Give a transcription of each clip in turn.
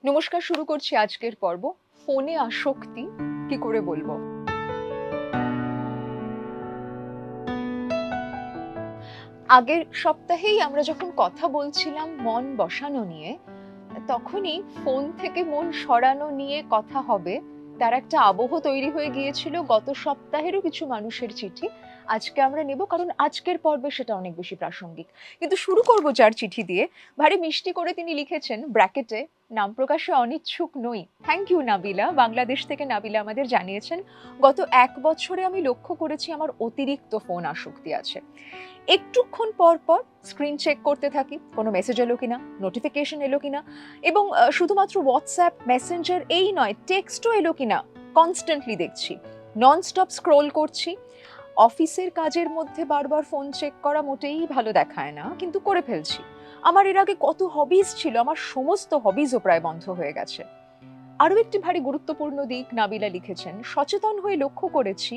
নমস্কার, শুরু করছি আজকের পর্ব। ফোনে আসক্তি কি করে বলবো। আগের সপ্তাহেই আমরা যখন কথা বলছিলাম মন বসানো নিয়ে, তখনই ফোন থেকে মন সরানো নিয়ে কথা হবে, তার একটা আবহ তৈরি হয়ে গিয়েছিল গত সপ্তাহেরও কিছু মানুষের চিঠি আজকে আমরা নেব, কারণ আজকের পর্বে সেটা অনেক বেশি প্রাসঙ্গিক। কিন্তু শুরু করব যার চিঠি দিয়ে। ভারী মিষ্টি করে তিনি লিখেছেন ব্র্যাকেটে, নাম প্রকাশে অনিচ্ছুক নই। Thank you Nabila. বাংলাদেশ থেকে নাবিলা আমাদের জানিয়েছেন, গত 1 বছরে আমি লক্ষ্য করেছি আমার অতিরিক্ত ফোন আসক্তি আছে। একটুক্ষণ পর পর স্ক্রিন চেক করতে থাকি, কোনো মেসেজ এলো কিনা, নোটিফিকেশন এলো কিনা, এবং শুধুমাত্র হোয়াটসঅ্যাপ, মেসেঞ্জার এই নয়, টেক্সটও এলো কিনা কনস্ট্যান্টলি দেখছি। ননস্টপ স্ক্রোল করছি। অফিসের কাজের মধ্যে বারবার ফোন চেক করা মোটেই ভালো দেখায় না, কিন্তু করে ফেলছি। আমার এর আগে কত হবিজ ছিল, আমার সমস্ত হবিজও প্রায় বন্ধ হয়ে গেছে। আরও একটি ভারী গুরুত্বপূর্ণ দিক নাবিলা লিখেছেন, সচেতন হয়ে লক্ষ্য করেছি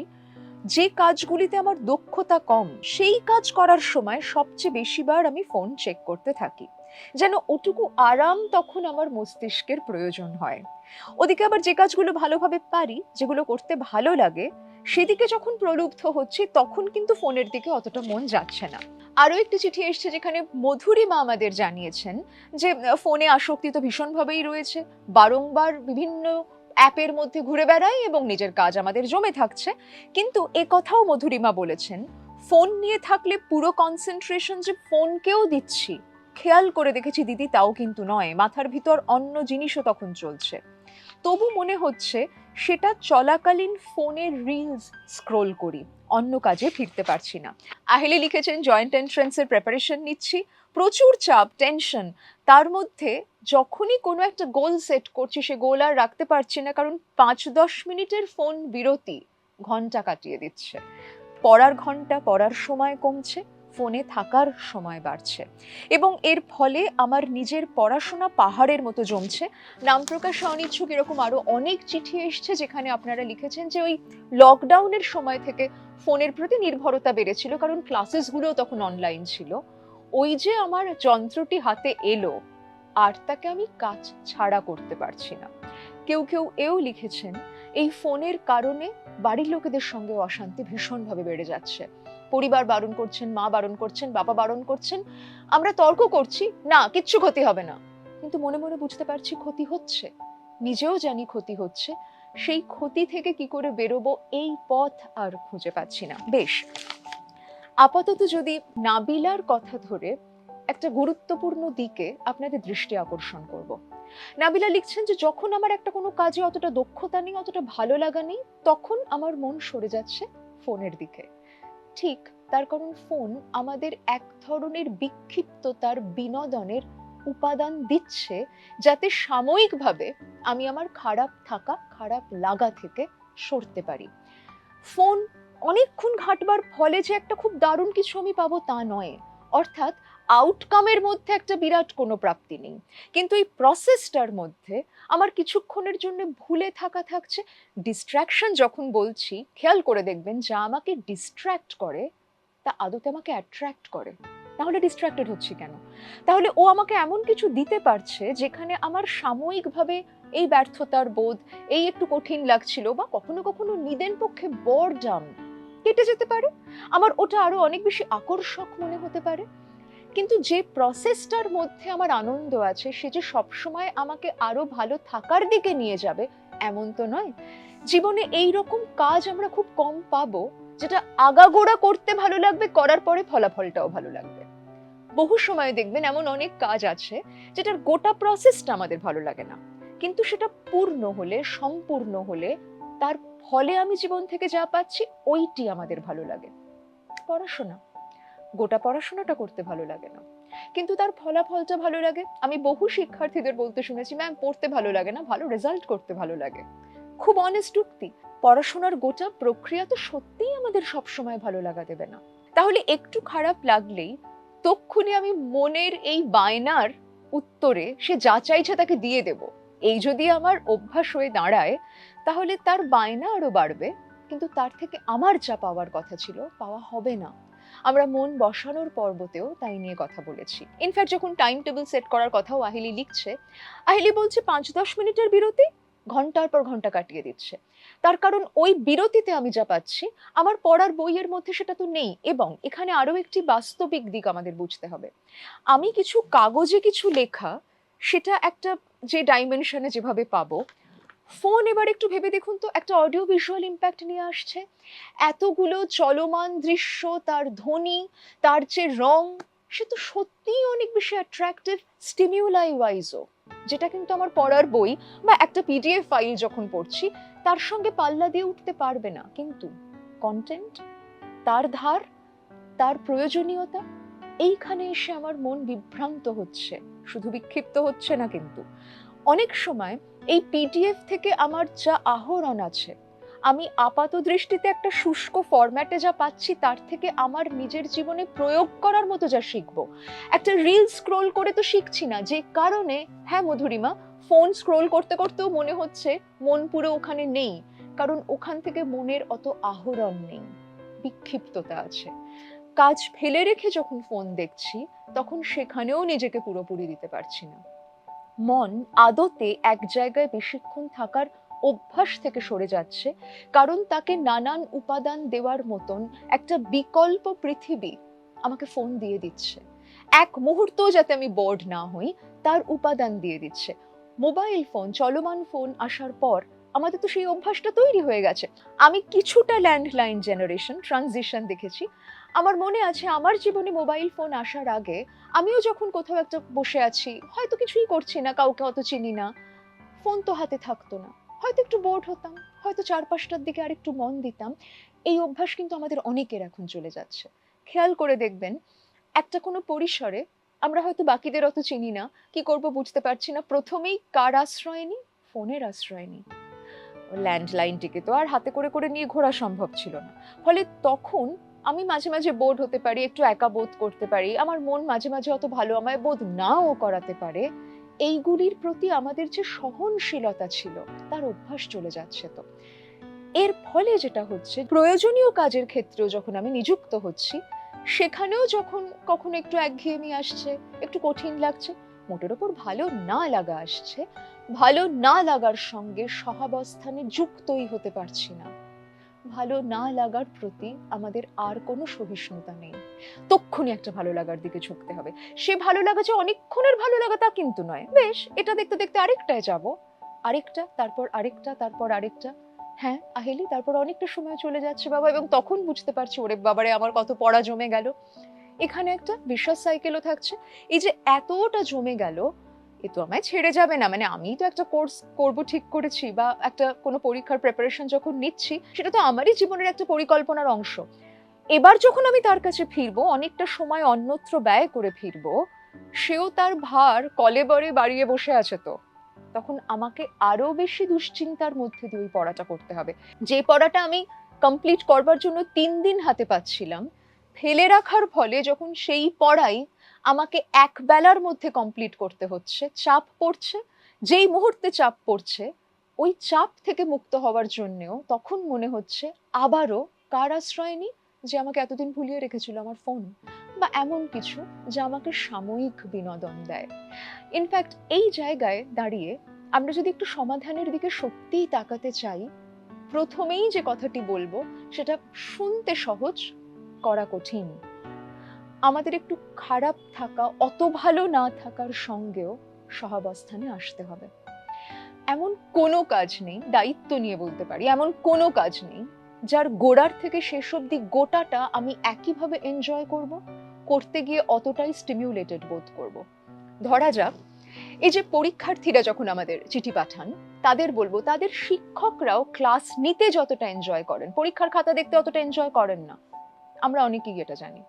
যে কাজগুলিতে আমার দক্ষতা কম সেই কাজ করার সময় সবচেয়ে বেশিবার আমি ফোন চেক করতে থাকি, যেন ওটুকু আরাম তখন আমার মস্তিষ্কের প্রয়োজন হয়। ওদিকে আবার যে কাজগুলো ভালোভাবে পারি, যেগুলো করতে ভালো লাগে, সেদিকে যখন প্রলুব্ধ হচ্ছি তখন কিন্তু ফোনের দিকে অতটা মন যাচ্ছে না। আরও একটি চিঠি এসছে যেখানে মধুরিমা আমাদের জানিয়েছেন যে ফোনে আসক্তি তো ভীষণভাবেই রয়েছে, বারংবার বিভিন্ন অ্যাপের মধ্যে ঘুরে বেড়াই এবং নিজের কাজ আমাদের জমে থাকছে। কিন্তু এ কথাও মধুরিমা বলেছেন, ফোন নিয়ে থাকলে পুরো কনসেন্ট্রেশন যে ফোনকেও দিচ্ছি খেয়াল করে দেখেছি দিদি, তাও কিন্তু নয়, মাথার ভিতর অন্য জিনিসও তখন চলছে। তবু মনে হচ্ছে সেটা চলাকালীন ফোনের রিলস স্ক্রোল করি, অন্য কাজে ফিরতে পারছি না। আহেলি লিখেছেন, জয়েন্ট এন্ট্রান্সের প্রিপারেশন নিচ্ছি, প্রচুর চাপ, টেনশন। তার মধ্যে যখনই কোনো একটা গোল সেট করছি, সে গোল আর রাখতে পারছি না, কারণ 5-10 মিনিটের ফোন বিরতি ঘন্টা কাটিয়ে দিচ্ছে। পড়ার ঘন্টা, পড়ার সময় কমছে, ফোনে থাকার সময় বাড়ছে, এবং এর ফলে আমার নিজের পড়াশোনা পাহাড়ের মতো জমছে। নাম প্রকাশে অনিচ্ছুক এরকম আরো অনেক চিঠি এসছে যেখানে আপনারা লিখেছেন যে ওই লকডাউনের সময় থেকে ফোনের প্রতি নির্ভরতা বেড়েছিল, কারণ ক্লাসেসগুলো তখন অনলাইন ছিল। ওই যে আমার যন্ত্রটি হাতে এলো, আর তাকে আমি কাজ ছাড়া করতে পারছি না। কেউ কেউ এও লিখেছেন, এই ফোনের কারণে বাড়ির লোকেদের সঙ্গে অশান্তি ভীষণভাবে বেড়ে যাচ্ছে। পরিবার বারণ করছেন, মা বারণ করছেন, বাবা বারণ করছেন, আমরা তর্ক করছি, না কিচ্ছু ক্ষতি হবে না, কিন্তু মনে মনে বুঝতে পারছি ক্ষতি হচ্ছে, নিজেও জানি ক্ষতি হচ্ছে। সেই ক্ষতি থেকে কি করে বেরোবো এই পথ আর খুঁজে পাচ্ছি না। বেশ, আপাতত যদি নাবিলার কথা ধরে একটা গুরুত্বপূর্ণ দিকে আপনাদের দৃষ্টি আকর্ষণ করব। নাবিলা লিখছেন যে যখন আমার একটা কোনো কাজে অতটা দক্ষতা নেই, অতটা ভালো লাগা নেই, তখন আমার মন সরে যাচ্ছে ফোনের দিকে। ঠিক, তার কারণ ফোন আমাদের এক ধরনের বিক্ষিপ্ততার, বিনোদনের উপাদান দিচ্ছে, যাতে সাময়িকভাবে আমি আমার খারাপ থাকা, খারাপ লাগা থেকে সরতে পারি। ফোন অনেকক্ষণ ঘাঁটবার ফলে যে একটা খুব দারুণ কিছু আমি পাবো তা নয়, অর্থাৎ আউটকামের মধ্যে একটা বিরাট কোনো প্রাপ্তি নেই, কিন্তু এই প্রসেসটার মধ্যে আমার কিছুক্ষণের জন্য ভুলে থাকা থাকছে। ডিস্ট্র্যাকশন যখন বলছি, খেয়াল করে দেখবেন যা আমাকে ডিস্ট্র্যাক্ট করে তা আদতে আমাকে অ্যাট্রাক্ট করে। তাহলে ডিস্ট্র্যাক্টেড হচ্ছি কেন? তাহলে ও আমাকে এমন কিছু দিতে পারছে যেখানে আমার সাময়িকভাবে এই ব্যর্থতার বোধ, এই একটু কঠিন লাগছিল, বা কখনো কখনো নিদেন পক্ষে বরডাম কেটে যেতে পারে। আমার ওটা আরো অনেক বেশি আকর্ষক মনে হতে পারে। কিন্তু যে প্রসেসটার মধ্যে আমার আনন্দ আছে, সে যে সবসময় আমাকে আরো ভালো থাকার দিকে নিয়ে যাবে এমন তো নয়। জীবনে এই রকম কাজ আমরা খুব কম পাবো যেটা আগাগোড়া করতে ভালো লাগবে, করার পরে ফলাফলটাও ভালো লাগবে। বহু সময় দেখবেন এমন অনেক কাজ আছে যেটার গোটা প্রসেসটা আমাদের ভালো লাগে না, কিন্তু সেটা পূর্ণ হলে, সম্পূর্ণ হলে, তার ফলে আমি জীবন থেকে যা পাচ্ছি ওইটি আমাদের ভালো লাগে। পড়াশোনা, গোটা পড়াশোনাটা করতে ভালো লাগে না, কিন্তু তার ফলাফলটা ভালো লাগে। আমি বহু শিক্ষার্থীদের বলতে শুনেছি, ম্যাম পড়তে ভালো লাগে না, ভালো রেজাল্ট করতে ভালো লাগে। খুব অনেস্ট উক্তি। পড়াশোনার গোটা প্রক্রিয়া তো সত্যিই আমাদের সবসময় ভালো লাগা দেবে না। তাহলে একটু খারাপ লাগলেই তক্ষুনি আমি মনের এই বায়নার উত্তরে সে যা চাইছে তাকে দিয়ে দেব, এই যদি আমার অভ্যাস হয়ে দাঁড়ায়, তাহলে তার বায়না আরো বাড়বে, কিন্তু তার থেকে আমার যা পাওয়ার কথা ছিল পাওয়া হবে না। আমরা মন বসানোর পর্বতেও তাই নিয়ে কথা বলেছি। ইনফ্যাক্ট যখন টাইম টেবিল সেট করার কথাও আহিলি লিখছে, আহিলি বলছে 5-10 মিনিটের বিরতি ঘন্টার পর ঘন্টা কাটিয়ে দিচ্ছে। তার কারণ ওই বিরতিতে আমি যা পাচ্ছি আমার পড়ার বইয়ের মধ্যে সেটা তো নেই। এবং এখানে আরো একটি বাস্তবিক দিক আমাদের বুঝতে হবে। আমি কিছু কাগজে কিছু লেখা, সেটা একটা যে ডাইমেনশনে যেভাবে পাবো, ফোন এবার একটু ভেবে দেখুন তো, একটা অডিও ভিজুয়াল ইম্প্যাক্ট নিয়ে আসছে। এতগুলো চলমান দৃশ্য, তার ধ্বনি, তার যে রং, সে তো সত্যিই অনেক বেশি অ্যাট্রাক্টিভ স্টিমিউলাই ওয়াইজও, যেটা কিন্তু আমার পড়ার বই বা একটা পিডিএফ ফাইল যখন পড়ছি তার সঙ্গে পাল্লা দিয়ে উঠতে পারবে না। কিন্তু কন্টেন্ট, তার ধার, তার প্রয়োজনীয়তা, এইখানে এসে আমার মন বিভ্রান্ত হচ্ছে, শুধু বিক্ষিপ্ত হচ্ছে না। কিন্তু অনেক সময় এই পিডিএফ থেকে আমার যা আহরণ আছে, আমি আপাত দৃষ্টিতে একটা শুষ্ক ফরম্যাটে যা পাচ্ছি, তার থেকে আমার নিজের জীবনে প্রয়োগ করার মতো যা শিখবো, একটা রিল স্ক্রোল করে তো শিখছি না। যে কারণে, হ্যাঁ মধুরিমা, ফোন স্ক্রোল করতে করতেও মনে হচ্ছে মন পুরো ওখানে নেই, কারণ ওখান থেকে মনের অত আহরণ নেই, বিক্ষিপ্ততা আছে। কাজ ফেলে রেখে যখন ফোন দেখছি, তখন সেখানেও নিজেকে পুরোপুরি দিতে পারছি না। মন আদতে এক জায়গায় বেশিক্ষণ থাকার অভ্যাস থেকে সরে যাচ্ছে, কারণ তাকে নানান উপাদান দেওয়ার মতন একটা বিকল্প পৃথিবী আমাকে ফোন দিয়ে দিচ্ছে। এক মুহূর্ত যাতে আমি বোর্ড না হই, তার উপাদান দিয়ে দিচ্ছে। মোবাইল ফোন, চলমান ফোন আসার পর আমাদের তো সেই অভ্যাসটা তৈরি হয়ে গেছে। আমি কিছুটা ল্যান্ডলাইন জেনারেশন ট্রানজিশন দেখেছি। আমার মনে আছে আমার জীবনে মোবাইল ফোন আসার আগে আমিও যখন কোথাও একটা বসে আছি, হয়তো কিছুই করছি না, কাউকে অত চিনি না, ফোন তো হাতে থাকতো না, হয়তো একটু বোর্ড হতাম, হয়তো চারপাশটার দিকে আরেকটু মন দিতাম। এই অভ্যাস কিন্তু আমাদের অনেকের এখন চলে যাচ্ছে। খেয়াল করে দেখবেন, একটা কোনো পরিসরে আমরা হয়তো বাকিদের অত চিনি না, কি করব বুঝতে পারছি না, প্রথমেই কার আশ্রয় নিই? ফোনের আশ্রয় নিই। ল্যান্ডলাইনটিকে তো আর হাতে করে করে নিয়ে ঘোরা সম্ভব ছিল না। ফলে তখন আমি মাঝে মাঝে বোর্ড হতে পারি, একটু একা বোধ করতে পারি, আমার মন মাঝে মাঝে অত ভালো আমায় বোধ নাও করাতে পারে। এইগুলির প্রতি আমাদের যে সহনশীলতা ছিল, তার অভ্যাস চলে যাচ্ছে। তো এর ফলে যেটা হচ্ছে, প্রয়োজনীয় কাজের ক্ষেত্রেও যখন আমি নিযুক্ত হচ্ছি, সেখানেও যখন কখনো একটু একঘেয়েমি আসছে, একটু কঠিন লাগছে, মোটের ওপর ভালো না লাগা আসছে, ভালো না লাগার সঙ্গে সহাবস্থানে যুক্তই হতে পারছি না। ভালো না লাগার প্রতি আমাদের আর কোনো সহিষ্ণুতা নেই। তক্ষুনি একটা ভালো লাগার দিকে ঝুঁকতে হবে। সে ভালো লাগা যে অনেকক্ষণের ভালো লাগা তা কিন্তু নয়। বেশ, এটা দেখতে দেখতে আরেকটায় যাব, আরেকটা, তারপর আরেকটা, তারপর আরেকটা। হ্যাঁ আহেলি, তারপর অনেকটা সময় চলে যাচ্ছে বাবা, এবং তখন বুঝতে পারছি ওরে বাবারে আমার কত পড়া জমে গেল। এখানে একটা বিশ্বাস সাইকেলও থাকছে। এই যে এতটা জমে গেল, এ তো আমায় ছেড়ে যাবে না। মানে আমি তো একটা কোর্স করব ঠিক করেছি, বা একটা কোনো পরীক্ষার প্রিপারেশন যখন নিচ্ছি, সেটা তো আমারই জীবনের একটা পরিকল্পনার অংশ। এবার যখন আমি তার কাছে ফিরবো, অনেকটা সময় অন্যত্র ব্যয় করে ফিরবো, সেও তার ভার কলেবরে বাড়িয়ে বসে আছে। তো তখন আমাকে আরো বেশি দুশ্চিন্তার মধ্যে দিয়ে ওই পড়াটা করতে হবে। যে পড়াটা আমি কমপ্লিট করবার জন্য 3 দিন হাতে পাচ্ছিলাম, ফেলে রাখার ফলে যখন সেই পড়াই আমাকে এক বেলার মধ্যে কমপ্লিট করতে হচ্ছে, চাপ পড়ছে। যেই মুহূর্তে চাপ পড়ছে, ওই চাপ থেকে মুক্ত হওয়ার জন্যেও তখন মনে হচ্ছে আবারও কার আশ্রয় নিই? যে আমাকে এতদিন ভুলিয়ে রেখেছিল, আমার ফোন বা এমন কিছু যা আমাকে সাময়িক বিনোদন দেয়। ইনফ্যাক্ট এই জায়গায় দাঁড়িয়ে আমরা যদি একটু সমাধানের দিকে সত্যিই তাকাতে চাই, প্রথমেই যে কথাটি বলবো সেটা শুনতে সহজ, করা কঠিন। আমাদের একটু খারাপ থাকা, অত ভালো না থাকার সঙ্গেও সহাবস্থানে আসতে হবে। এমন কোনো কাজ নেই, দায়িত্ব নিয়ে বলতে পারি, এমন কোনো কাজ নেই যার গোড়ার থেকে শেষ অবধি গোটাটা আমি একইভাবে এনজয় করব, করতে গিয়ে অতটাই স্টিমিউলেটেড বোধ করব। ধরা যাক, এই যে পরীক্ষার্থীরা যখন আমাদের চিঠি পাঠান, তাদের বলবো তাদের শিক্ষকরাও ক্লাস নিতে যতটা এনজয় করেন, পরীক্ষার খাতা দেখতে অতটা এনজয় করেন না। আমরা অনেকেই এটা জানি।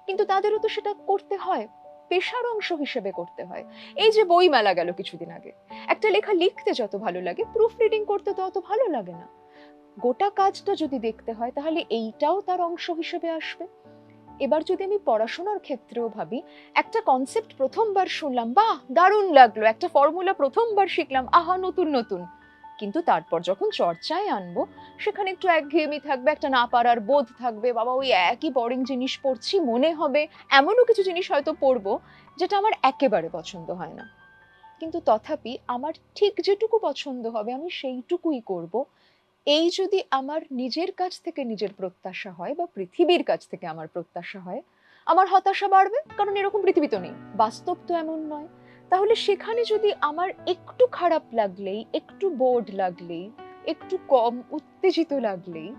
কিন্তু তাদেরও তো সেটা করতে হয়, পেশার অংশ হিসেবে করতে হয়। এই যে বই মেলা গেল কিছুদিন আগে, একটা লেখা লিখতে যত ভালো লাগে, প্রুফ রিডিং করতে তো অত ভালো লাগে না। গোটা কাজটা যদি দেখতে হয়, তাহলে এইটাও তার অংশ হিসেবে আসবে। এবার যদি আমি পড়াশোনার ক্ষেত্রেও ভাবি, একটা কনসেপ্ট প্রথমবার শুনলাম, বাহ দারুণ লাগলো, একটা ফর্মুলা প্রথমবার শিখলাম, আহা নতুন নতুন, কিন্তু তারপর যখন চর্চায় আনবো সেখানে একটু একঘেয়েমি থাকবে, একটা না পারার বোধ থাকবে, বাবা ওই একই বোরিং জিনিস পড়ছি মনে হবে। এমনও কিছু জিনিস হয়তো পড়বো যেটা আমার একেবারে পছন্দ হয় না, কিন্তু তথাপি আমার ঠিক যেটুকু পছন্দ হবে আমি সেইটুকুই করব। এই যদি আমার নিজের কাছ থেকে নিজের প্রত্যাশা হয় বা পৃথিবীর কাছ থেকে আমার প্রত্যাশা হয়, আমার হতাশা বাড়বে, কারণ এরকম পৃথিবী তো নেই, বাস্তব তো এমন নয়। তাহলে সেখানে যদি আমার একটু খারাপ লাগলেই, একটু বোর্ড লাগলেই, একটু কম উত্তেজিত লাগলেই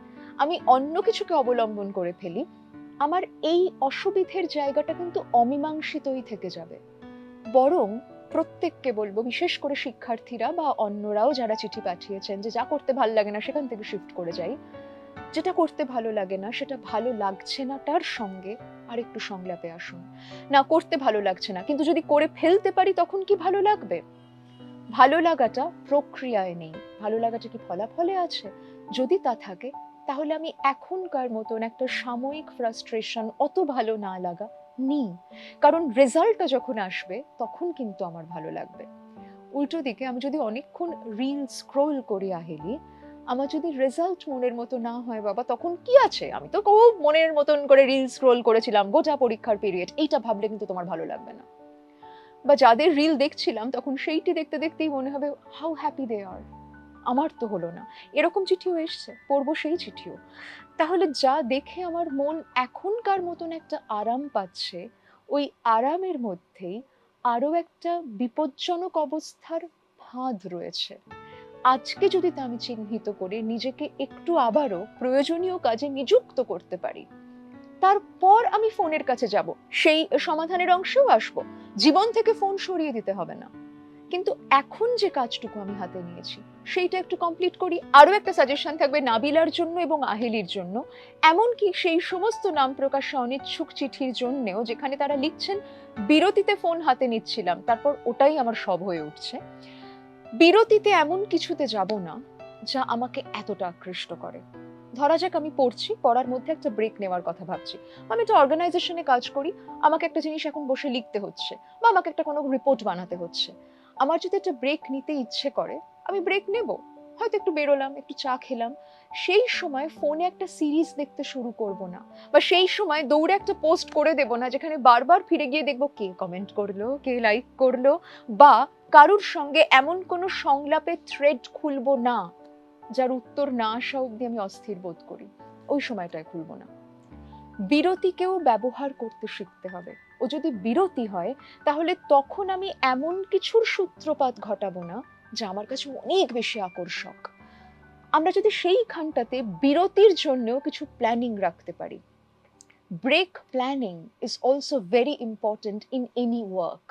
আমি অন্য কিছুকে অবলম্বন করে ফেলি, আমার এই অসুবিধের জায়গাটা কিন্তু অমীমাংসিতই থেকে যাবে। বরং প্রত্যেককে বলবো, বিশেষ করে শিক্ষার্থীরা বা অন্যরাও যারা চিঠি পাঠিয়েছেন, যে যা করতে ভালো লাগে না সেখান থেকে শিফট করে যাই, যেটা করতে ভালো লাগে না সেটা ভালো লাগছে না তার সঙ্গে আরেকটু সংলাপে আসুন। না করতে ভালো লাগছে না, কিন্তু যদি করে ফেলতে পারি তখন কি ভালো লাগবে? ভালো লাগাটা প্রক্রিয়ায় নেই, ভালো লাগাটা কি ফলাফলে আছে? যদি তা থাকে তাহলে আমি এখনকার মতন একটা সাময়িক ফ্রাস্ট্রেশন, অত ভালো না লাগা নিই, কারণ রেজাল্টটা যখন আসবে তখন কিন্তু আমার ভালো লাগবে। উল্টো দিকে আমি যদি অনেকক্ষণ রিল স্ক্রোল করি আহেলি, আমার যদি রেজাল্ট মনের মতো না হয়, বাবা তখন কি আছে, আমি তো খুব মনের মতন করে রিল স্ক্রোল করেছিলাম গোটা পরীক্ষার পিরিয়ড, এইটা ভাবলে কিন্তু তোমার ভালো লাগবে না। বা যাদের রিল দেখছিলাম তখন সেইটি দেখতে দেখতেই মনে হবে হাউ হ্যাপি দে আর, আমার তো হলো না। এরকম চিঠিও এসছে, পড়বো সেই চিঠিও। তাহলে যা দেখে আমার মন এখনকার মতন একটা আরাম পাচ্ছে, ওই আরামের মধ্যেই আরো একটা বিপজ্জনক অবস্থার ফাঁদ রয়েছে। আজকে যদি তা আমি চিহ্নিত করে নিজেকে একটু আবারও প্রয়োজনীয় কাজে নিযুক্ত করতে পারি, তারপর আমি ফোনের কাছে যাব, সেই সমাধানের অংশেও আসবো। জীবন থেকে ফোন সরিয়ে দিতে হবে না, কিন্তু এখন যে কাজটুকু আমি হাতে নিয়েছি সেইটা একটু কমপ্লিট করি। আরো একটা সাজেশন থাকবে নাবিলার জন্য এবং আহেলির জন্য, এমনকি সেই সমস্ত নাম প্রকাশে অনিচ্ছুক চিঠির জন্যেও যেখানে তারা লিখছেন বিরতিতে ফোন হাতে নিচ্ছিলাম, তারপর ওটাই আমার সব হয়ে উঠছে। বিরতিতে এমন কিছুতে যাব না যা আমাকে এতটা আকৃষ্ট করে। ধরা যাক আমি পড়ছি, পড়ার মধ্যে একটা ব্রেক নেওয়ার কথা ভাবছি, আমি একটা অর্গানাইজেশনে কাজ করি, আমাকে একটা জিনিস এখন বসে লিখতে হচ্ছে বা আমাকে একটা কোনো রিপোর্ট বানাতে হচ্ছে। আমার যদি একটা ব্রেক নিতে ইচ্ছে করে আমি ব্রেক নেব, হয়তো একটু বেরোলাম, একটু চা খেলাম। সেই সময় ফোনে একটা সিরিজ দেখতে শুরু করব না, বা সেই সময় দৌড়ে একটা পোস্ট করে দেব না যেখানে বারবার ফিরে গিয়ে দেখবো কে কমেন্ট করলো, কে লাইক করলো, বা কারুর সঙ্গে এমন কোনো সংলাপে থ্রেড খুলবো না যার উত্তর না আসা অব্দি আমি অস্থির বোধ করি, ওই সময়টায় খুলবো না। বিরতিকেও ব্যবহার করতে শিখতে হবে। ও যদি বিরতি হয় তাহলে তখন আমি এমন কিছুর সূত্রপাত ঘটাবো না যা আমার কাছে অনেক বেশি আকর্ষক। আমরা যদি সেইখানটাতে বিরতির জন্যও কিছু প্ল্যানিং রাখতে পারি, break planning is also very important in any work.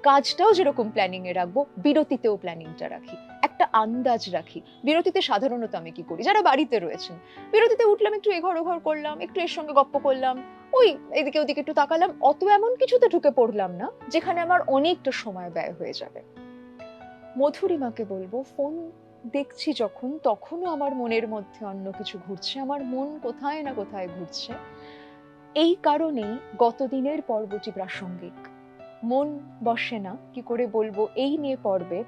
কাজটাও যেরকম প্ল্যানিং এ রাখবো, বিরতিতেও প্ল্যানিংটা রাখি, একটা আন্দাজ রাখি। বিরতিতে সাধারণত আমি কি করি, যারা বাড়িতে রয়েছেন, বিরতিতে উঠলাম, একটু এঘর ওঘর করলাম, একটু এর সঙ্গে গপ্প করলাম, ওই এদিকে ওদিকে একটু তাকালাম, অত এমন কিছুতে ঢুকে পড়লাম না যেখানে আমার অনেকটা সময় ব্যয় হয়ে যাবে। মধুরিমাকে বলবো, ফোন দেখছি যখন তখনও আমার মনের মধ্যে অন্য কিছু ঘুরছে, আমার মন কোথায় না কোথায় ঘুরছে। এই কারণেই গতদিনের পর্বটি প্রাসঙ্গিক। মন বসে না, কি করে বলবো, এই নিয়ে পর্বে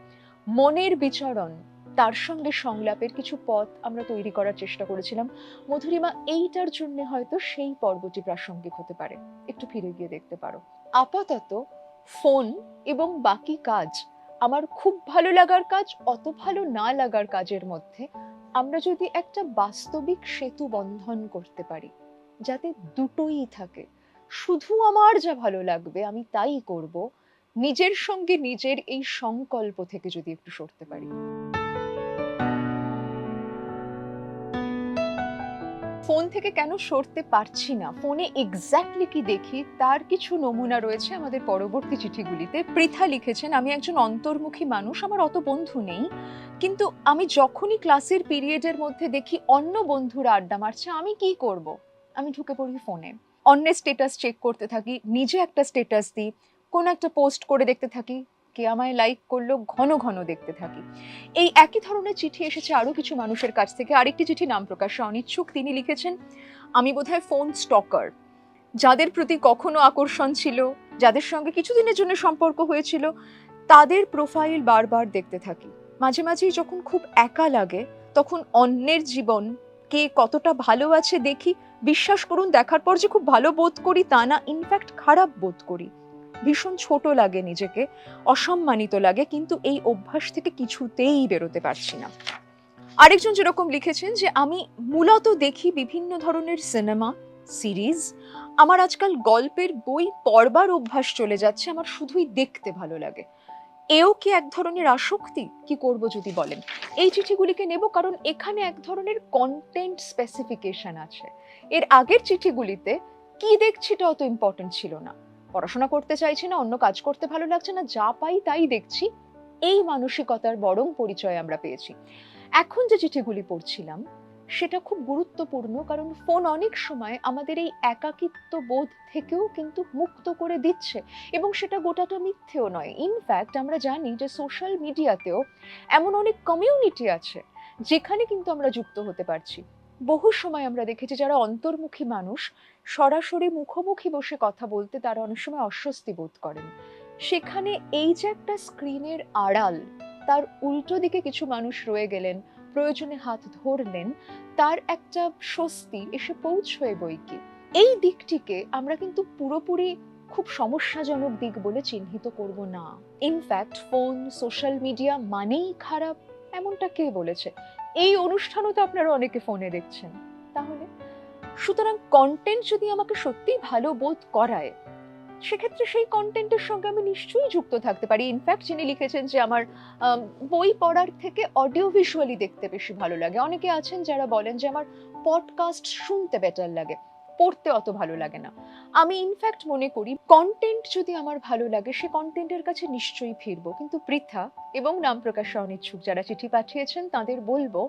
মনের বিচরণ, তার সঙ্গে সংলাপের কিছু পথ আমরা তৈরি করার চেষ্টা করেছিলাম। মধুরিমা, এইটার জন্য হয়তো সেই পর্বটি প্রাসঙ্গিক হতে পারে, একটু ফিরে গিয়ে দেখতে পারো। আপাতত ফোন এবং বাকি কাজ, আমার খুব ভালো লাগার কাজ, অত ভালো না লাগার কাজের মধ্যে আমরা যদি একটা বাস্তবিক সেতু বন্ধন করতে পারি, যাতে দুটোই থাকে, শুধু আমার যা ভালো লাগবে আমি তাই করব, নিজের সঙ্গে নিজের এই সংকল্প থেকে যদি একটু সরতে পারি। ফোন থেকে কেন সরতে পারছি না, ফোনে এক্স্যাক্টলি কি দেখি তার কিছু নমুনা রয়েছে আমাদের পরবর্তী চিঠিগুলিতে। পৃথা লিখেছেন, আমি একজন অন্তর্মুখী মানুষ, আমার অত বন্ধু নেই, কিন্তু আমি যখনই ক্লাসের পিরিয়ডের মধ্যে দেখি অন্য বন্ধুরা আড্ডা মারছে, আমি কি করব, আমি ঢুকে পড়ি ফোনে, অন্যের স্ট্যাটাস চেক করতে থাকি, নিজে একটা স্ট্যাটাস দিই, কোন একটা পোস্ট করে দেখতে থাকি, কে আমায় লাইক করলো, ঘন ঘন দেখতে থাকি। এই একই ধরনের চিঠি এসেছে আরো কিছু মানুষের কাছ থেকে। আরেকটি চিঠি নাম প্রকাশে অনিচ্ছুক, তিনি লিখেছেন, আমি বোধহয় ফোন স্টকার, যাদের প্রতি কখনো আকর্ষণ ছিল, যাদের সঙ্গে কিছুদিনের জন্য সম্পর্ক হয়েছিল, তাদের প্রোফাইল বারবার দেখতে থাকি। মাঝে মাঝেই যখন খুব একা লাগে তখন অন্যের জীবন কে কতটা ভালো আছে দেখি, বিশ্বাস করুন দেখার পর যে খুব ভালো বোধ করি তা না, ইনফ্যাক্ট খারাপ বোধ করি, ভীষণ ছোট লাগে নিজেকে, অসম্মানিত লাগে, কিন্তু এই অভ্যাস থেকে কিছুতেই বেরোতে পারছি না। আরেকজন যেরকম লিখেছেন যে আমি মূলত দেখি বিভিন্ন ধরনের সিনেমা, সিরিজ, আমার আজকাল গল্পের বই পড়বার অভ্যাস চলে যাচ্ছে, আমার শুধুই দেখতে ভালো লাগে। এও কি এক ধরনের আসক্তি? কি করব যদি বলেন? এই চিঠিগুলিকে নেব কারণ এখানে এক ধরনের কন্টেন্ট স্পেসিফিকেশন আছে। এর আগের চিঠিগুলিতে কি দেখছিটা অত ইম্পর্টেন্ট ছিল না, পড়াশোনা করতে চাইছি না, অন্য কাজ করতে ভালো লাগছে না, যা পাই তাই দেখছি, এই মানসিকতার বরং পরিচয় আমরা পেয়েছি। এখন যে চিঠিগুলি পড়ছিলাম সেটা খুব গুরুত্বপূর্ণ, কারণ ফোন অনেক সময় আমাদের এই একাকিত্ব বোধ থেকেও কিন্তু মুক্ত করে দিচ্ছে, এবং সেটা গোটাটা মিথ্যেও নয়। ইনফ্যাক্ট আমরা জানি যে সোশ্যাল মিডিয়াতেও এমন অনেক কমিউনিটি আছে যেখানে কিন্তু আমরা যুক্ত হতে পারছি। বহু সময় আমরা দেখেছি যারা অন্তর্মুখী মানুষ সরাসরি মুখোমুখি বসে কথা বলতে তারা অনেক সময় অস্বস্তি বোধ করেন। সেখানে এই যে একটা স্ক্রিনের আড়াল, তার উল্টো দিকে কিছু মানুষ রয়ে গেলেন, প্রয়োজনে হাত ধরলেন, তার একটা স্বস্তি এসে পৌঁছয় বই কি। এই দিকটিকে আমরা কিন্তু পুরোপুরি খুব সমস্যাজনক দিক বলে চিহ্নিত করব না। ইনফ্যাক্ট ফোন, সোশ্যাল মিডিয়া মানেই খারাপ এমনটা কে বলেছে? এই অনুষ্ঠানও তো আপনারা অনেকে ফোনে দেখছেন। তাহলে সুতরাং কন্টেন্ট যদি আমাকে সত্যিই ভালো বোধ করায়, সেক্ষেত্রে সেই কন্টেন্টের সঙ্গে আমি নিশ্চয়ই যুক্ত থাকতে পারি। ইনফ্যাক্ট যিনি লিখেছেন যে আমার বই পড়ার থেকে অডিও ভিজুয়ালি দেখতে বেশি ভালো লাগে, অনেকে আছেন যারা বলেন যে আমার পডকাস্ট শুনতে বেটার লাগে, পড়তে অত ভালো লাগে না। আমি ইনফ্যাক্ট মনে করি কন্টেন্ট যদি আমার ভালো লাগে সে কন্টেন্টের কাছে নিশ্চয়ই ফিরবো। কিন্তু পৃথা এবং নাম প্রকাশে অনিচ্ছুক যারা চিঠি পাঠিয়েছেন তাদের বলবো,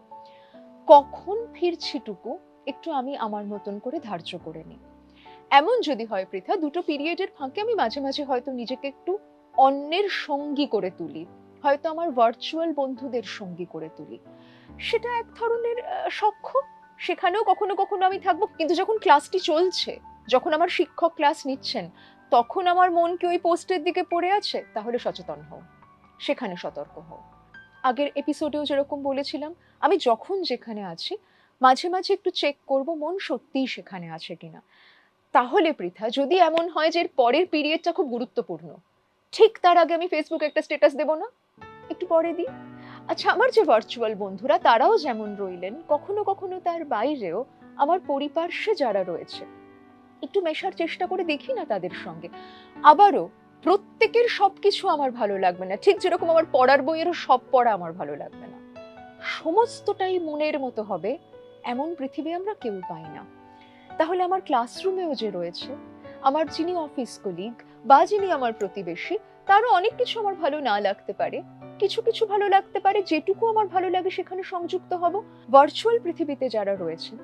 কখন ফিরছিটুকু একটু আমি আমার মতন করে ধার্য করে নিই। এমন যদি হয় পৃথা, দুটো পিরিয়ডের ফাঁকে আমি মাঝে মাঝে হয়তো নিজেকে একটু অন্যের সঙ্গী করে তুলি, হয়তো আমার ভার্চুয়াল বন্ধুদের সঙ্গী করে তুলি, সেটা এক ধরনের সখ্য। সেখানেও কখনো কখনো আমি থাকবো, কিন্তু যখন ক্লাসটি চলছে, যখন আমার শিক্ষক ক্লাস নিচ্ছেন, তখন আমার মন কি ওই পোস্টের দিকে পড়ে আছে, তাহলে সচেতন হও, সেখানে সতর্ক হও। আগের এপিসোডেও যেরকম বলেছিলাম, আমি যখন যেখানে আছি মাঝে মাঝে একটু চেক করব মন সত্যিই সেখানে আছে কিনা। তাহলে পৃথা, যদি এমন হয় যে এর পরের পিরিয়ডটা খুব গুরুত্বপূর্ণ, ঠিক তার আগে আমি ফেসবুকে একটা স্ট্যাটাস দেব না, একটু পরে দিই। আচ্ছা, আমার যে ভার্চুয়াল বন্ধুরা তারাও যেমন রইলেন, কখনো কখনো তার বাইরেও আমার পরিপার্শ্বে যারা রয়েছে, একটু মেশার চেষ্টা করে দেখি না তাদের সঙ্গে। আবারও প্রত্যেকের সবকিছু আমার ভালো লাগবে না, ঠিক যেরকম আমার পড়ার বইয়েরও সব পড়া আমার ভালো লাগবে না। সমস্তটাই মনের মতো হবে এমন পৃথিবী আমরা কেউ পাই না। তাহলে আমার ক্লাসরুমেও যে রয়েছে, আমার যিনি অফিস কলিগ বা যিনি আমার প্রতিবেশী, তারও অনেক কিছু আমার ভালো না লাগতে পারে, কিছু কিছু ভালো লাগতে পারে, যেটুকু আমার ভালো লাগে সেখানে সংযুক্ত হব। ভার্চুয়াল পৃথিবীতে যারা রয়েছেন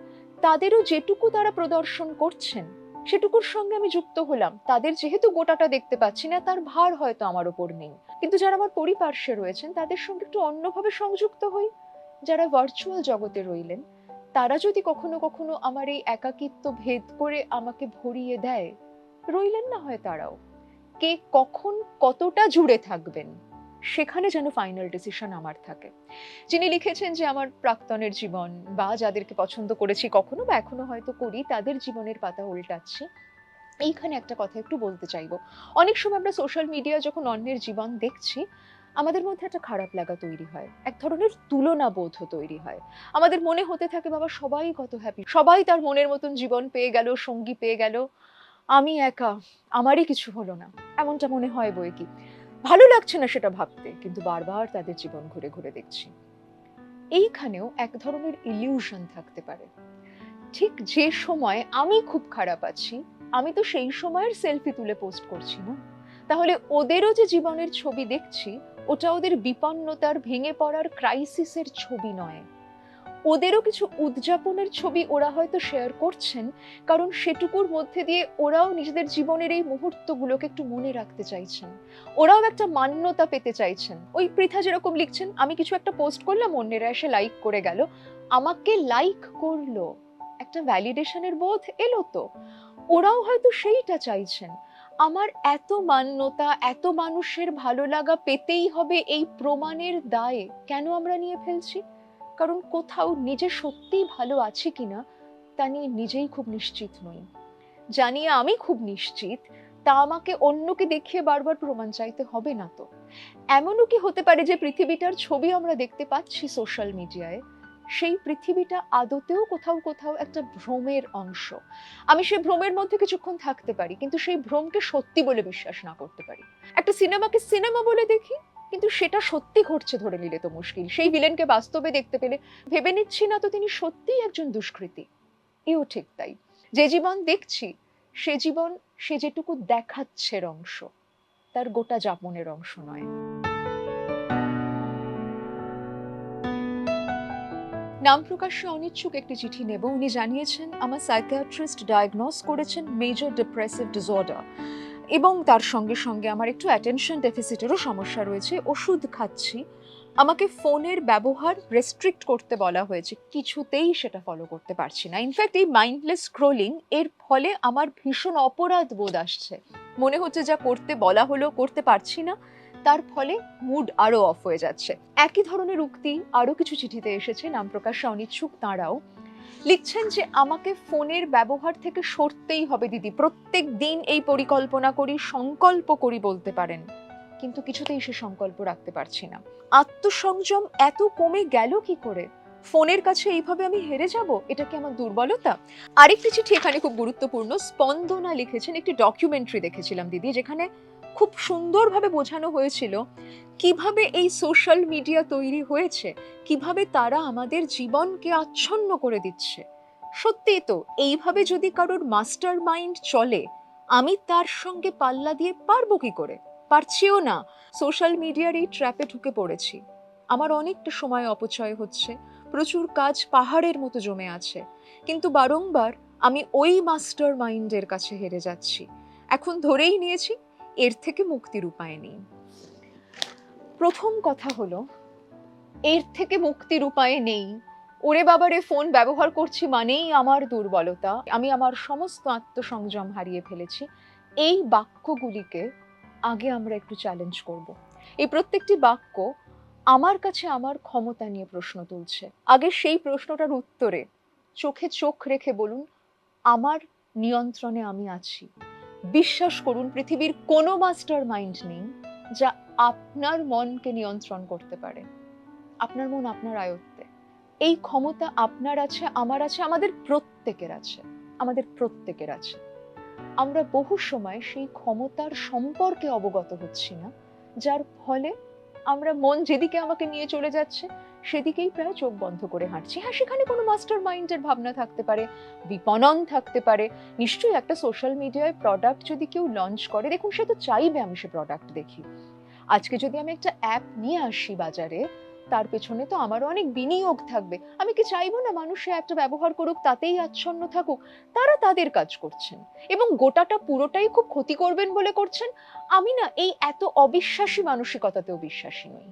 তাদেরও যেটুকু তারা প্রদর্শন করছেন সেটুকুর সঙ্গে আমি যুক্ত হলাম। তাদের যেহেতু গোটাটা দেখতে পাচ্ছি না, তার ভার হয়তো আমার ওপর নেই, কিন্তু যারা আমার পরিপার্শ্বে রয়েছেন তাদের সঙ্গে একটু অন্যভাবে সংযুক্ত হই। যারা ভার্চুয়াল জগতে রইলেন তারা যদি কখনো কখনো আমার এই একাকিত্ব ভেদ করে আমাকে ভরিয়ে দেয়, রইলেন না হয় তারাও। কে কখন কতটা জুড়ে থাকবেন সেখানে যেন ফাইনাল ডিসিশন আমার থাকে। যিনি লিখেছেন যে আমার প্রাক্তনের জীবন বা যাদেরকে পছন্দ করেছি কখনো বা এখনো হয়তো করি, তাদের জীবনের পাতা উল্টাচ্ছি, এইখানে একটা কথা একটু বলতে চাইবো। অনেক সময় আমরা সোশ্যাল মিডিয়া যখন অন্যের জীবন দেখছি, আমাদের মধ্যে একটা খারাপ লাগা তৈরি হয়, এক ধরনের তুলনা বোধ তৈরি হয়। আমাদের মনে হতে থাকে বাবা সবাই কত হ্যাপি, সবাই তার মনের মতন জীবন পেয়ে গেল, সঙ্গী পেয়ে গেল, আমি একা, আমারই কিছু হলো না, এমনটা মনে হয় বই কি। ভালো লাগছে না সেটা ভাবতে, কিন্তু বারবার তাদের জীবন ঘুরে ঘুরে দেখছি। এইখানেও এক ধরনের ইলিউশন থাকতে পারে। ঠিক যে সময় আমি খুব খারাপ আছি, আমি তো সেই সময়ের সেলফি তুলে পোস্ট করছি না। তাহলে ওদেরও যে জীবনের ছবি দেখছি, ওটা ওদের বিপন্নতার, ভেঙে পড়ার, ক্রাইসিসের ছবি নয়। ওদেরও কিছু উদযাপনের ছবি ওরা হয়তো শেয়ার করছেন, কারণ সেটুকুর মধ্যে দিয়ে ওরাও নিজেদের জীবনের এই মুহূর্তগুলোকে একটু মনে রাখতে চাইছেন, ওরাও একটা মান্যতা পেতে চাইছেন। ওই পৃথা যেরকম লিখছেন, আমি কিছু একটা পোস্ট করলাম, অন্যেরা এসে লাইক করে গেল, আমাকে লাইক করলো, একটা ভ্যালিডেশনের বোধ এলো তো, ওরাও হয়তো সেইটা চাইছেন। আমার এত মান্যতা, এত মানুষের ভালো লাগা পেতেই হবে, এই প্রমাণের দায়ে কেন আমরা নিয়ে ফেলছি? কারণ কোথাও নিজে সত্যিই ভালো আছি কিনা তা নিয়ে নিজেই খুব নিশ্চিত নই। জানিয়ে আমি খুব নিশ্চিত, তা আমাকে অন্যকে দেখিয়ে বারবার প্রমাণ চাইতে হবে না তো। এমনও কি হতে পারে যে পৃথিবীটার ছবি আমরা দেখতে পাচ্ছি সোশ্যাল মিডিয়ায়, সেই পৃথিবীটা আদতেও কোথাও কোথাও একটা ভ্রমের অংশ। আমি সেই ভ্রমের মধ্যে কিছুক্ষণ থাকতে পারি, কিন্তু সেই ভ্রমকে সত্যি বলে বিশ্বাস না করতে পারি। একটা সিনেমাকে সিনেমা বলে দেখি, কিন্তু সেটা সত্যি ঘটছে ধরে নিলে তো মুশকিল। সেই ভিলেনকে বাস্তবে দেখতে পেলে ভেবে নিচ্ছি না তো তিনি সত্যিই একজন দুষ্কৃতী। এও ঠিক তাই। যে জীবন দেখছি, সে জীবন সে যেটুকু দেখাচ্ছের অংশ, তার গোটা যাপনের অংশ নয়। নাম প্রকাশে অনিচ্ছুক একটি চিঠি নেব। উনি জানিয়েছেন, আমার সাইকিয়াট্রিস্ট ডায়াগনোজ করেছেন মেজর ডিপ্রেসিভ ডিসঅর্ডার, এবং তার সঙ্গে সঙ্গে আমার একটু অ্যাটেনশন ডেফিসিটেরও সমস্যা রয়েছে। ওষুধ খাচ্ছি। আমাকে ফোনের ব্যবহার রেস্ট্রিক্ট করতে বলা হয়েছে, কিছুতেই সেটা ফলো করতে পারছি না। ইনফ্যাক্ট এই মাইন্ডলেস স্ক্রোলিং এর ফলে আমার ভীষণ অপরাধ বোধ আসছে। মনে হচ্ছে যা করতে বলা হলো করতে পারছি না, তার ফলে মুড আরো অফ হয়ে যাচ্ছে। একই ধরনের উক্তি আরো কিছু চিঠিতে এসেছে। নাম প্রকাশে অনিচ্ছুক তাঁরাও লিখছেন যে আমাকে ফোনের ব্যবহার থেকে সরতেই হবে দিদি। প্রত্যেক দিন এই পরিকল্পনা করি, সংকল্প করি বলতে পারেন, কিন্তু কিছুতেই সে সংকল্প রাখতে পারছি না। আত্মসংযম এত কমে গেল কি করে? ফোনের কাছে এইভাবে আমি হেরে যাব? এটা কি আমার দুর্বলতা? আরেকটি চিঠি এখানে খুব গুরুত্বপূর্ণ। স্পন্দনা লিখেছেন, একটি ডকুমেন্টারি দেখেছিলাম দিদি, যেখানে খুব সুন্দরভাবে বোঝানো হয়েছিল কিভাবে এই সোশ্যাল মিডিয়া তৈরি হয়েছে, কিভাবে তারা আমাদের জীবনকে আচ্ছন্ন করে দিচ্ছে। সত্যি তো, এইভাবে যদি কারোর মাস্টার মাইন্ড চলে, আমি তার সঙ্গে পাল্লা দিয়ে পারবো কি করে? পারছিও না। সোশ্যাল মিডিয়ার এই ট্র্যাপে ঢুকে পড়েছি। আমার অনেকটা সময় অপচয় হচ্ছে, প্রচুর কাজ পাহাড়ের মতো জমে আছে, কিন্তু বারংবার আমি ওই মাস্টার মাইন্ডের কাছে হেরে যাচ্ছি। এখন ধরেই নিয়েছি এর থেকে মুক্তির উপায় নেই। প্রথম কথা হলো, এর থেকে মুক্তির উপায় নেই, ওরে বাবারে ফোন ব্যবহার করছি মানেই আমার দুর্বলতা, আমি আমার সমস্ত আত্মসংযম হারিয়ে ফেলেছি, এই বাক্যগুলিকে আগে আমরা একটু চ্যালেঞ্জ করব। এই প্রত্যেকটি বাক্য আমার কাছে আমার ক্ষমতা নিয়ে প্রশ্ন তুলছে। আগে সেই প্রশ্নটার উত্তরে চোখে চোখ রেখে বলুন, আমার নিয়ন্ত্রণে আমি আছি। বিশ্বাস করুন, পৃথিবীর কোনো মাস্টার মাইন্ড নেই যা আপনার মনকে নিয়ন্ত্রণ করতে পারে। আপনার মন আপনার আয়ত্তে। এই ক্ষমতা আপনার আছে, আমার আছে, আমাদের প্রত্যেকের আছে। আমাদের প্রত্যেকের আছে। আমরা বহু সময় সেই ক্ষমতার সম্পর্কে অবগত হচ্ছি না, যার ফলে আমরা মন যেদিকে আমাকে নিয়ে চলে যাচ্ছে সেদিকেই প্রায় চোখ বন্ধ করে হাঁটছি। হ্যাঁ, সেখানে কোনো মাস্টার মাইন্ডের ভাবনা থাকতে পারে, বিপণন থাকতে পারে। নিশ্চয়ই একটা সোশ্যাল মিডিয়ায় প্রোডাক্ট যদি কেউ লঞ্চ করে, দেখুন সে তো চাইবে আমি সে প্রোডাক্ট দেখি। আজকে যদি আমি একটা অ্যাপ নিয়ে আসি বাজারে, তার পেছনে তো আমারও অনেক বিনিয়োগ থাকবে। আমি কি চাইবো না মানুষ সে অ্যাপটা ব্যবহার করুক, তাতেই আচ্ছন্ন থাকুক? তারা তাদের কাজ করছেন এবং গোটাটা পুরোটাই খুব ক্ষতি করবেন বলে করছেন। আমি না এই এত অবিশ্বাসী মানসিকতাতেও বিশ্বাসী নই।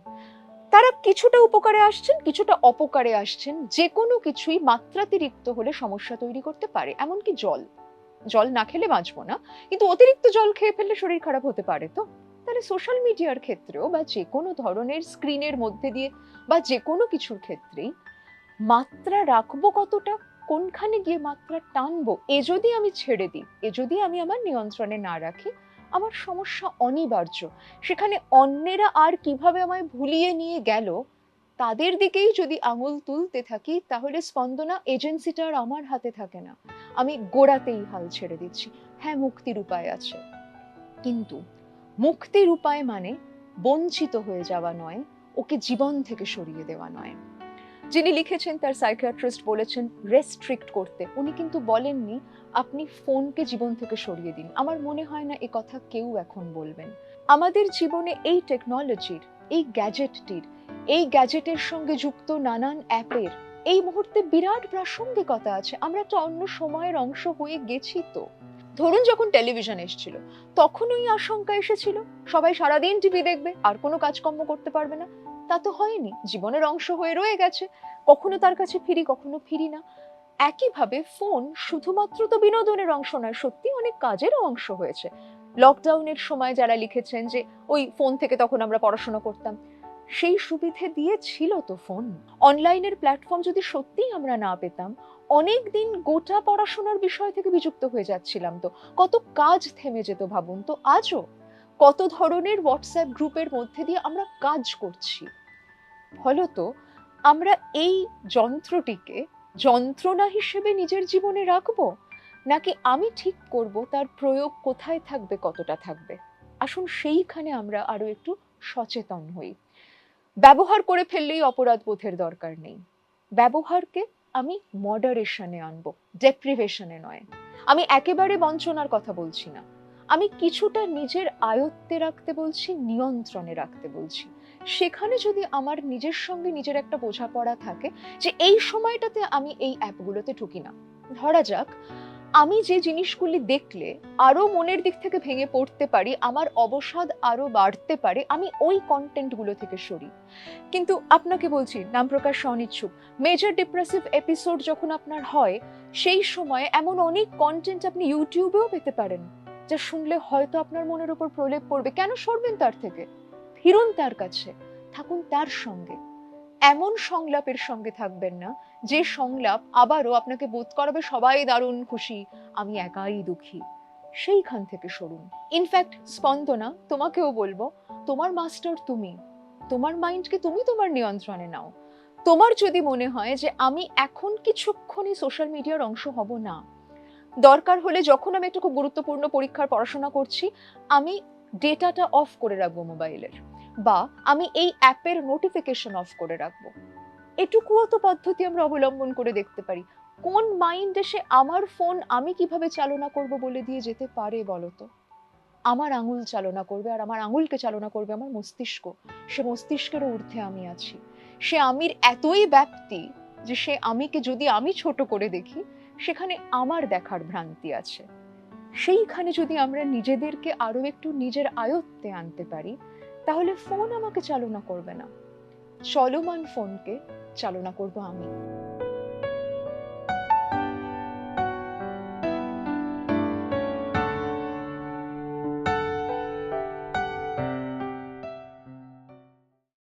তারা কিছুটা উপকারে আসছেন, কিছুটা অপকারে আসছেন। যে কোনো কিছুই মাত্রাতিরিক্ত হলে সমস্যা তৈরি করতে পারে। এমনকি জল, জল না খেলে বাঁচবো না, কিন্তু অতিরিক্ত জল খেয়ে ফেললে শরীর খারাপ হতে পারে। তো তাহলে সোশ্যাল মিডিয়ার ক্ষেত্রেও বা যে কোনো ধরনের স্ক্রিনের মধ্যে দিয়ে বা যে কোনো কিছুর ক্ষেত্রেই মাত্রা রাখবো কতটা, কোনখানে গিয়ে মাত্রা টানবো, এ যদি আমি ছেড়ে দিই, এ যদি আমি আমার নিয়ন্ত্রণে না রাখি, আমার সমস্যা অনিবার্য। সেখানে অন্যেরা আর কিভাবে আমায় ভুলিয়ে নিয়ে গেল, তাদের দিকেই যদি আঙুল তুলতে থাকি, তাহলে স্পন্দনা এজেন্সিটা আর আমার হাতে থাকে না। আমি গোড়াতেই হাল ছেড়ে দিচ্ছি। হ্যাঁ, মুক্তির উপায় আছে, কিন্তু মুক্তির উপায় মানে বঞ্চিত হয়ে যাওয়া নয়, ওকে জীবন থেকে সরিয়ে দেওয়া নয়। যিনি লিখেছেন তার সাইকিয়াট্রিস্ট বলেছেন রেস্ট্রিক্ট করতে, উনি কিন্তু বলেননি আপনি ফোনকে জীবন থেকে সরিয়ে দিন। আমার মনে হয় না এ কথা কেউ এখন বলবেন। আমাদের জীবনে এই টেকনোলজির, এই গ্যাজেটটির, এই গ্যাজেটের সঙ্গে যুক্ত নানান অ্যাপের এই মুহূর্তে বিরাট প্রাসঙ্গিকতা আছে। আমরা একটা অন্য সময়ের অংশ হয়ে গেছি। তো ধরুন যখন টেলিভিশন এসেছিল, তখন ওই আশঙ্কা এসেছিল সবাই সারাদিন টিভি দেখবে আর কোনো কাজকর্ম করতে পারবে না। তা তো হয়নি, জীবনের অংশ হয়ে রয়ে গেছে। কখনো তার কাছে ফিরি, কখনো ফিরি না। একইভাবে ফোন শুধুমাত্র তো বিনোদনের অংশ নয়, সত্যি অনেক কাজেরও অংশ হয়েছে। লকডাউনের সময় যারা লিখেছেন যে ওই ফোন থেকে তখন আমরা পড়াশোনা করতাম, সেই সুবিধে দিয়েছিল তো ফোন। অনলাইনের প্ল্যাটফর্ম যদি সত্যিই আমরা না পেতাম, অনেক দিন গোটা পড়াশোনার বিষয় থেকে বিযুক্ত হয়ে যাচ্ছিলাম। তো কত কাজ থেমে যেত ভাবুন তো। আজও কত ধরনের হোয়াটসঅ্যাপ গ্রুপের মধ্যে দিয়ে আমরা কাজ করছি। ফলত আমরা এই যন্ত্রটিকে যন্ত্রণা হিসেবে নিজের জীবনে রাখবো, নাকি আমি ঠিক করব তার প্রয়োগ কোথায় থাকবে, কতটা থাকবে। আসুন সেইখানে আমরা আরো একটু সচেতন হই। ব্যবহার করে ফেললেই অপরাধ বোধের দরকার নেই। ব্যবহারকে আমি মডারেশনে আনবো, ডেপ্রিভেশনে নয়। আমি একেবারে বঞ্চনার কথা বলছি না, আমি কিছুটা নিজের আয়ত্তে রাখতে বলছি, নিয়ন্ত্রণে রাখতে বলছি। সেখানে যদি আমার নিজের সঙ্গে নিজের একটা বোঝাপড়া থাকে যে এই সময়টাতে আমি এই অ্যাপগুলোতে ঢুকি না। ধরা যাক আমি যে জিনিসগুলি দেখলে আরো মনের দিক থেকে ভেঙে পড়তে পারি, আমার অবসাদ আরো বাড়তে পারে, আমি ওই কন্টেন্টগুলো থেকে সরি। কিন্তু আপনাকে বলছি, নাম প্রকাশ অনিচ্ছুক, মেজর ডিপ্রেসিভ এপিসোড যখন আপনার হয়, সেই সময় এমন অনেক কন্টেন্ট আপনি ইউটিউবেও পেতে পারেন, যা শুনলে হয়তো আপনার মনের উপর প্রলেপ পড়বে। কেন সরবেন তার থেকে? ফিরুন তার কাছে, থাকুন তার সঙ্গে। এমন সংলাপের সঙ্গে থাকবেন না যে সংলাপ আবারও আপনাকে বোধ করাবে সবাই দারুণ খুশি, আমি একাই দুঃখী। সেইখান থেকে সরুন। ইনফ্যাক্ট স্পন্দনা, তোমাকেও বলবো, তোমার মাস্টার তুমি। তোমার মাইন্ডকে তুমি তোমার নিয়ন্ত্রণে নাও। তোমার যদি মনে হয় যে আমি এখন কিছুক্ষণই সোশ্যাল মিডিয়ার অংশ হব না, দরকার হলে যখন আমি একটু খুব গুরুত্বপূর্ণ পরীক্ষার পড়াশোনা করছি, আমি ডেটাটা অফ করে রাখবো মোবাইলের, বা আমি এই অ্যাপের নোটিফিকেশন অফ করে রাখবো। এটুকুও তো পদ্ধতি আমরা অবলম্বন করে দেখতে পারি। কোন মাইন্ড এসে আমার ফোন আমি কিভাবে চালনা করব বলে দিয়ে যেতে পারে বলতো? আমার আঙুল চালনা করবে, আর আমার আঙুলকে চালনা করবে আমার মস্তিষ্ক। সে মস্তিষ্কের ঊর্ধ্বে আমি আছি। সে আমির এতই ব্যাপ্তি যে সে আমিকে যদি আমি ছোট করে দেখি, সেখানে আমার দেখার ভ্রান্তি আছে। সেইখানে যদি আমরা নিজেদেরকে আরো একটু নিজের আয়ত্তে আনতে পারি, তাহলে ফোন আমাকে চালনা করবে না, চলমান ফোনকে চালনা করব আমি।